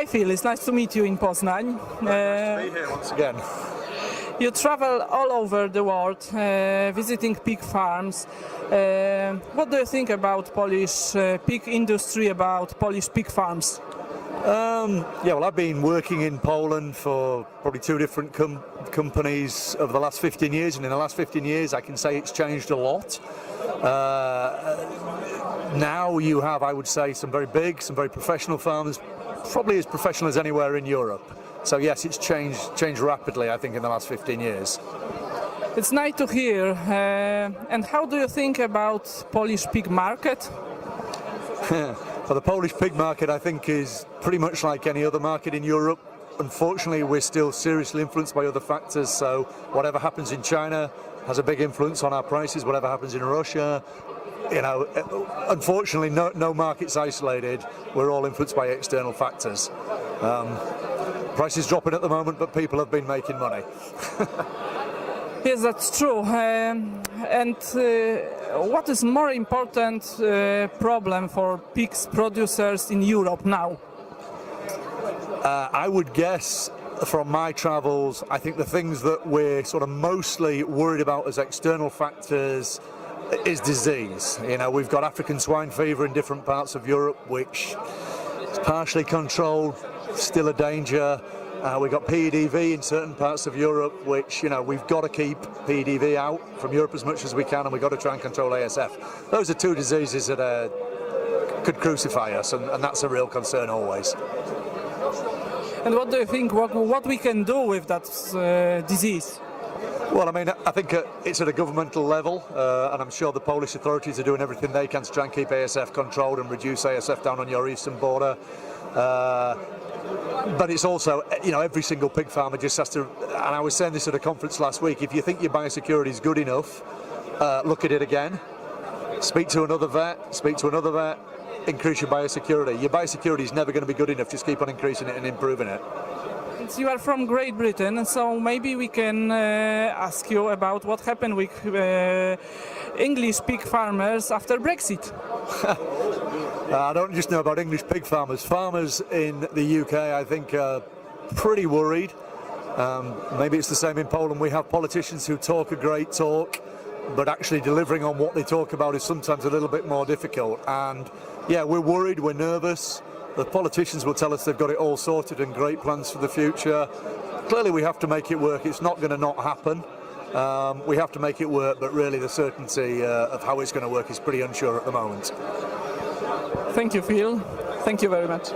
Hi Phil, it's nice to meet you in Poznań. Nice to be here once again. You travel all over the world, visiting pig farms. What do you think about Polish pig industry, about Polish pig farms? Well, I've been working in Poland for probably two different companies over the last 15 years, and in the last 15 years I can say it's changed a lot. Now you have, I would say, some very big, some very professional farmers, probably as professional as anywhere in Europe. So yes, it's changed rapidly, I think, in the last 15 years. It's nice to hear. And how do you think about Polish pig market? Well, the Polish pig market, I think, is pretty much like any other market in Europe. Unfortunately, we're still seriously influenced by other factors, so whatever happens in China has a big influence on our prices, whatever happens in Russia. You know, unfortunately, no market's isolated. We're all influenced by external factors. Prices dropping at the moment, but people have been making money. Yes, that's true. What is more important problem for pigs producers in Europe now? I would guess from my travels, I think the things that we're sort of mostly worried about as external factors is disease. You know, we've got African swine fever in different parts of Europe, which is partially controlled, still a danger. We've got PEDV in certain parts of Europe, which, you know, we've got to keep PEDV out from Europe as much as we can, and we've got to try and control ASF. Those are two diseases that could crucify us, and that's a real concern always. And what do you think, what we can do with that disease? Well, I mean, I think it's at a governmental level, and I'm sure the Polish authorities are doing everything they can to try and keep ASF controlled and reduce ASF down on your eastern border. But it's also, you know, every single pig farmer just has to, and I was saying this at a conference last week, if you think your biosecurity is good enough, look at it again, speak to another vet, increase your biosecurity. Your biosecurity is never going to be good enough, just keep on increasing it and improving it. You are from Great Britain, so maybe we can ask you about what happened with English pig farmers after Brexit. I don't just know about English pig farmers. Farmers in the UK, I think, are pretty worried. Maybe it's the same in Poland. We have politicians who talk a great talk, but actually delivering on what they talk about is sometimes a little bit more difficult. And yeah, we're worried, we're nervous. The politicians will tell us they've got it all sorted and great plans for the future. Clearly we have to make it work. It's not going to not happen. We have to make it work, but really the certainty of how it's going to work is pretty unsure at the moment. Thank you, Phil. Thank you very much.